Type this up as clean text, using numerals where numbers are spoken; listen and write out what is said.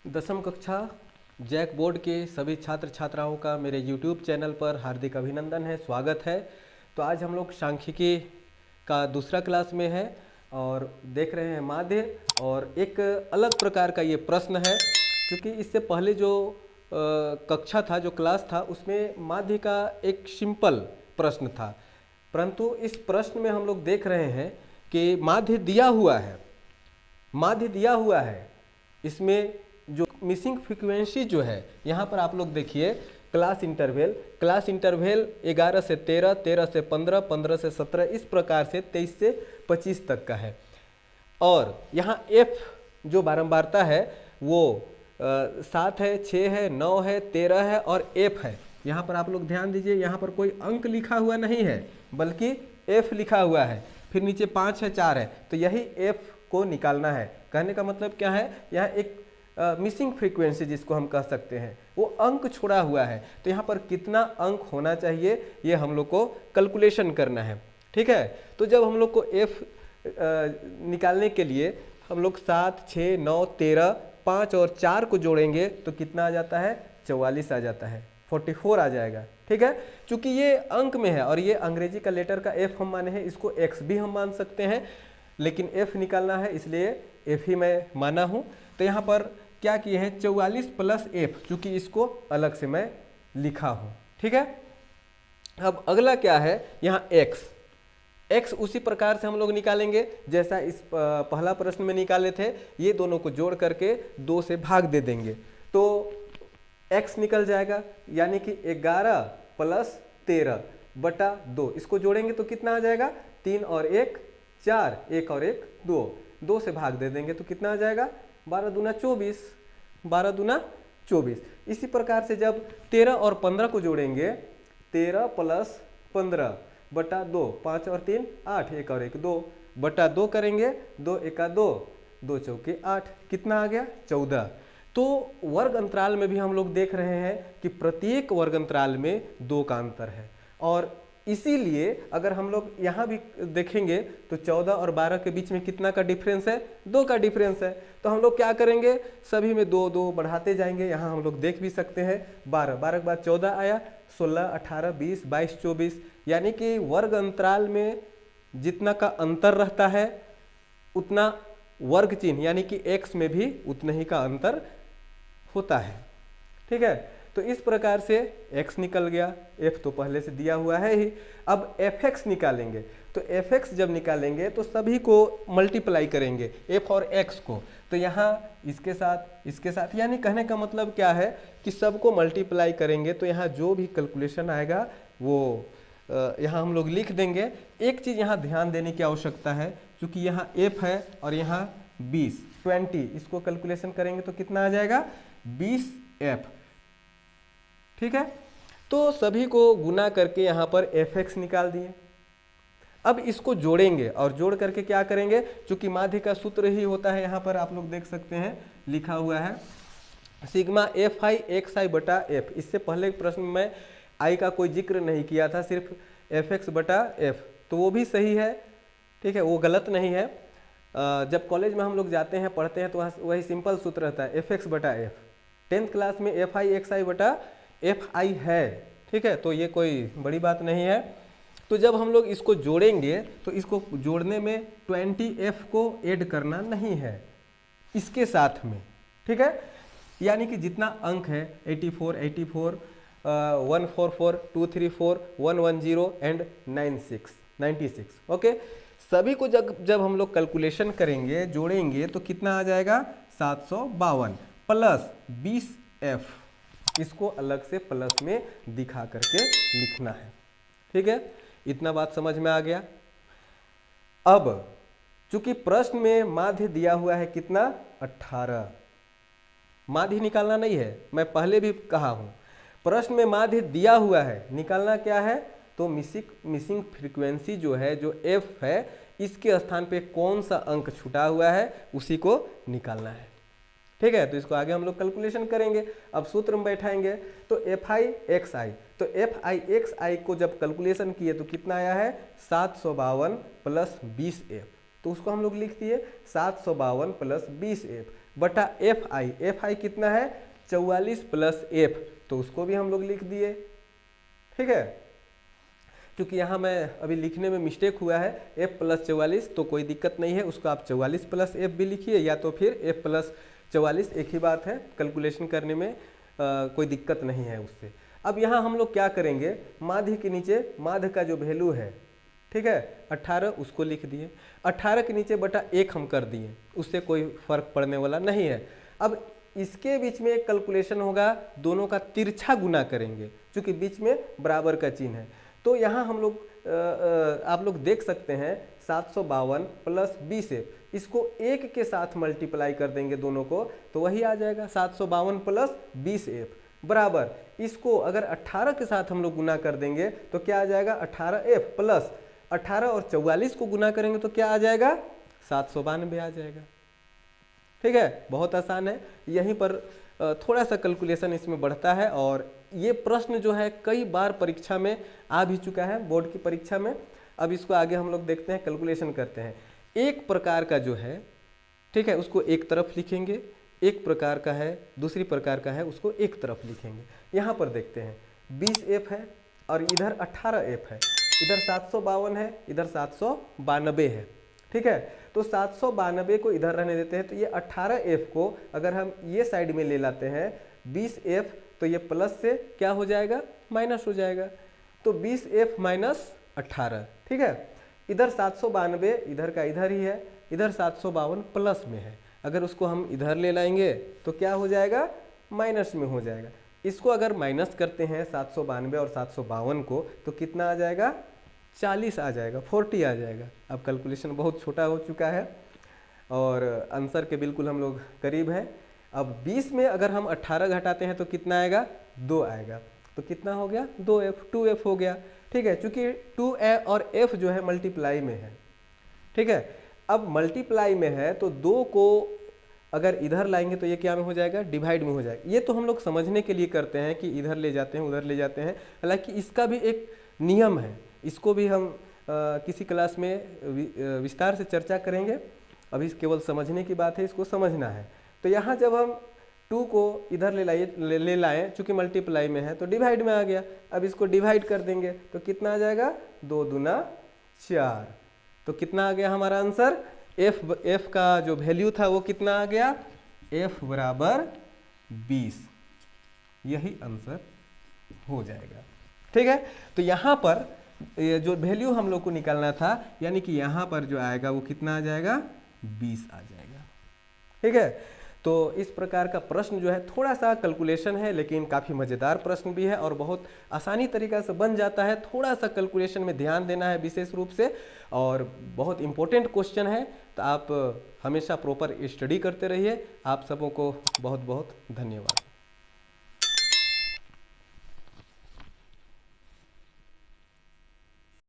दसम कक्षा JAC board के सभी छात्र छात्राओं का मेरे YouTube चैनल पर हार्दिक अभिनंदन है, स्वागत है। तो आज हम लोग सांख्यिकी का दूसरा क्लास में है और देख रहे हैं माध्य, और एक अलग प्रकार का ये प्रश्न है क्योंकि इससे पहले जो कक्षा था, जो क्लास था, उसमें माध्य का एक सिंपल प्रश्न था, परंतु इस प्रश्न में हम लोग देख रहे हैं कि माध्य दिया हुआ है, माध्य दिया हुआ है। इसमें जो मिसिंग फ्रीक्वेंसी जो है, यहाँ पर आप लोग देखिए क्लास इंटरवल 11 से 13, 13 से 15, 15 से 17, इस प्रकार से 23 से 25 तक का है। और यहाँ एफ जो बारंबारता है वो 7 है, 6 है, 9 है, 13 है और एफ है। यहाँ पर आप लोग ध्यान दीजिए, यहाँ पर कोई अंक लिखा हुआ नहीं है बल्कि एफ लिखा हुआ है, फिर नीचे 5 है, 4 है, तो यही एफ को निकालना है। कहने का मतलब क्या है, यह एक मिसिंग फ्रीक्वेंसी जिसको हम कह सकते हैं, वो अंक छोड़ा हुआ है। तो यहाँ पर कितना अंक होना चाहिए ये हम लोग को कैलकुलेशन करना है, ठीक है। तो जब हम लोग को एफ निकालने के लिए हम लोग 7, 6, 9, 13, 5 और 4 को जोड़ेंगे तो कितना आ जाता है, 44 आ जाता है, 44 आ जाएगा, ठीक है। चूंकि ये अंक में है और ये अंग्रेजी का लेटर का एफ हम माने हैं, इसको एक्स भी हम मान सकते हैं, लेकिन एफ निकालना है इसलिए एफ ही मैं माना हूँ। तो यहाँ पर क्या किए हैं, 44 प्लस एफ, चूंकि इसको अलग से मैं लिखा हूँ, ठीक है। अब अगला क्या है, यहाँ एक्स उसी प्रकार से हम लोग निकालेंगे जैसा इस पहला प्रश्न में निकाले थे। ये दोनों को जोड़ करके 2 से भाग दे देंगे तो एक्स निकल जाएगा, यानी कि 11 प्लस 13 बटा 2। इसको जोड़ेंगे तो कितना आ जाएगा, 3 और 1 4, 1 और 1 2, 2 से भाग दे देंगे तो कितना आ जाएगा, 12 दूना 24, 12 दूना 24। इसी प्रकार से जब 13 और 15 को जोड़ेंगे, 13 प्लस 15 बटा 2, 5 और 3 8, 1 और 1 2 बटा 2 करेंगे, 2 1 2, 2 चौके 8, कितना आ गया, 14। तो वर्ग अंतराल में भी हम लोग देख रहे हैं कि प्रत्येक वर्ग अंतराल में 2 का अंतर है, और इसीलिए अगर हम लोग यहाँ भी देखेंगे तो 14 और 12 के बीच में कितना का डिफरेंस है, 2 का डिफरेंस है। तो हम लोग क्या करेंगे, सभी में 2 2 बढ़ाते जाएंगे। यहाँ हम लोग देख भी सकते हैं 12 12 के बाद 14 आया, 16 18 20 22 24, यानी कि वर्ग अंतराल में जितना का अंतर रहता है उतना वर्ग चिन्ह यानी कि एक्स में भी उतना ही का अंतर होता है, ठीक है। तो इस प्रकार से x निकल गया, f तो पहले से दिया हुआ है ही। अब fx निकालेंगे, तो fx जब निकालेंगे तो सभी को मल्टीप्लाई करेंगे, f और x को। तो यहाँ इसके साथ यानी कहने का मतलब क्या है कि सबको मल्टीप्लाई करेंगे तो यहाँ जो भी कैलकुलेशन आएगा वो यहाँ हम लोग लिख देंगे। एक चीज़ यहाँ ध्यान देने की आवश्यकता है, क्योंकि यहाँ f है और यहाँ 20 इसको कैलकुलेशन करेंगे तो कितना आ जाएगा, 20f, ठीक है। तो सभी को गुना करके यहाँ पर fx निकाल दिए। अब इसको जोड़ेंगे और जोड़ करके क्या करेंगे, चूंकि माध्य का सूत्र ही होता है, यहाँ पर आप लोग देख सकते हैं लिखा हुआ है सिग्मा एफ आई एक्स आई बटा एफ। इससे पहले प्रश्न में मैं आई का कोई जिक्र नहीं किया था, सिर्फ एफ एक्स बटा एफ, तो वो भी सही है, ठीक है, वो गलत नहीं है। जब कॉलेज में हम लोग जाते हैं पढ़ते हैं तो वही सिंपल सूत्र रहता है, एफ एक्स बटा एफ। 10th क्लास में एफ आई एक्स आई बटा एफ आई है, ठीक है, तो ये कोई बड़ी बात नहीं है। तो जब हम लोग इसको जोड़ेंगे तो इसको जोड़ने में 20f को ऐड करना नहीं है इसके साथ में, ठीक है। यानी कि जितना अंक है 84, 84, 144, 234, 110 एंड 96, ओके। सभी को जब हम लोग कैलकुलेशन करेंगे, जोड़ेंगे तो कितना आ जाएगा, 752 प्लस 20f, इसको अलग से प्लस में दिखा करके लिखना है, ठीक है। इतना बात समझ में आ गया। अब चूंकि प्रश्न में माध्य दिया हुआ है कितना, 18, माध्य निकालना नहीं है, मैं पहले भी कहा हूं, प्रश्न में माध्य दिया हुआ है, निकालना क्या है, तो मिसिंग फ्रीक्वेंसी जो है, जो f है, इसके स्थान पे कौन सा अंक छूटा हुआ है उसी को निकालना है, ठीक है। तो इसको आगे हम लोग कैलकुलेशन करेंगे। अब सूत्र में बैठाएंगे तो एफ आई एक्स आई, तो एफ आई एक्स आई को जब कैलकुलेशन किए तो कितना आया है, 752 प्लस 20f, तो उसको हम लोग लिख दिए 752 प्लस 20f। बटा एफ आई कितना है 44 प्लस एफ, तो उसको भी हम लोग लिख दिए। ठीक है, क्योंकि यहाँ मैं अभी लिखने में मिस्टेक हुआ है, एफ प्लस 44, तो कोई दिक्कत नहीं है, उसको आप 44 प्लस एफ भी लिखिए या तो फिर एफ प्लस 44, एक ही बात है, कैलकुलेशन करने में कोई दिक्कत नहीं है उससे। अब यहाँ हम लोग क्या करेंगे, माध्य के नीचे माध्य का जो वैल्यू है, ठीक है 18, उसको लिख दिए। 18 के नीचे बटा 1 हम कर दिए, उससे कोई फर्क पड़ने वाला नहीं है। अब इसके बीच में एक कैलकुलेशन होगा, दोनों का तिरछा गुना करेंगे, क्योंकि बीच में बराबर का चिन्ह है। तो यहाँ हम लोग आप लोग देख सकते हैं 752 प्लस 20 इसको 1 के साथ मल्टीप्लाई कर देंगे दोनों को, तो वही आ जाएगा 752 प्लस 20 बराबर, इसको अगर 18 के साथ हम लोग गुना कर देंगे तो क्या आ जाएगा 18 प्लस 18 और 44 को गुना करेंगे तो क्या आ जाएगा 792 आ जाएगा। ठीक है, बहुत आसान है। यहीं पर थोड़ा सा कैलकुलेशन इसमें बढ़ता है, और ये प्रश्न जो है कई बार परीक्षा में आ भी चुका है, बोर्ड की परीक्षा में। अब इसको आगे हम लोग देखते हैं, कैलकुलेशन करते हैं। एक प्रकार का जो है, ठीक है, उसको एक तरफ लिखेंगे, एक प्रकार का है दूसरी प्रकार का है, उसको एक तरफ लिखेंगे। यहाँ पर देखते हैं 20 है और इधर 18 है, इधर 752 है, इधर 792 है। ठीक है, तो 792 को इधर रहने देते हैं, तो ये 18 को अगर हम ये साइड में ले लाते हैं 20 तो ये प्लस से क्या हो जाएगा माइनस हो जाएगा, तो 20 माइनस 18। ठीक है, इधर 792 इधर का इधर ही है, इधर 752 प्लस में है, अगर उसको हम इधर ले लाएंगे तो क्या हो जाएगा माइनस में हो जाएगा। इसको अगर माइनस करते हैं 792 और 752 को, तो कितना आ जाएगा 40 आ जाएगा, 40 आ जाएगा। अब कैलकुलेशन बहुत छोटा हो चुका है और आंसर के बिल्कुल हम लोग करीब हैं। अब 20 में अगर हम 18 घटाते हैं तो कितना आएगा 2 आएगा, तो कितना हो गया 2f हो गया। ठीक है, चूंकि 2a और f जो है मल्टीप्लाई में है। ठीक है, अब मल्टीप्लाई में है तो 2 को अगर इधर लाएंगे तो ये क्या में हो जाएगा डिवाइड में हो जाएगा। ये तो हम लोग समझने के लिए करते हैं कि इधर ले जाते हैं उधर ले जाते हैं, हालांकि इसका भी एक नियम है, इसको भी हम किसी क्लास में विस्तार से चर्चा करेंगे। अभी केवल समझने की बात है, इसको समझना है। तो यहाँ जब हम 2 को इधर ले लाएं, चूँकि मल्टीप्लाई में है तो डिवाइड में आ गया। अब इसको डिवाइड कर देंगे तो कितना आ जाएगा 2 दूना 4, तो कितना आ गया हमारा आंसर। f का जो वैल्यू था वो कितना आ गया f बराबर 20, यही आंसर हो जाएगा। ठीक है, तो यहाँ पर जो वैल्यू हम लोग को निकालना था, यानी कि यहाँ पर जो आएगा वो कितना आ जाएगा 20 आ जाएगा। ठीक है, तो इस प्रकार का प्रश्न जो है थोड़ा सा कैलकुलेशन है, लेकिन काफ़ी मज़ेदार प्रश्न भी है और बहुत आसानी तरीक़ा से बन जाता है। थोड़ा सा कैलकुलेशन में ध्यान देना है विशेष रूप से, और बहुत इम्पोर्टेंट क्वेश्चन है, तो आप हमेशा प्रॉपर स्टडी करते रहिए। आप सबों को बहुत बहुत धन्यवाद।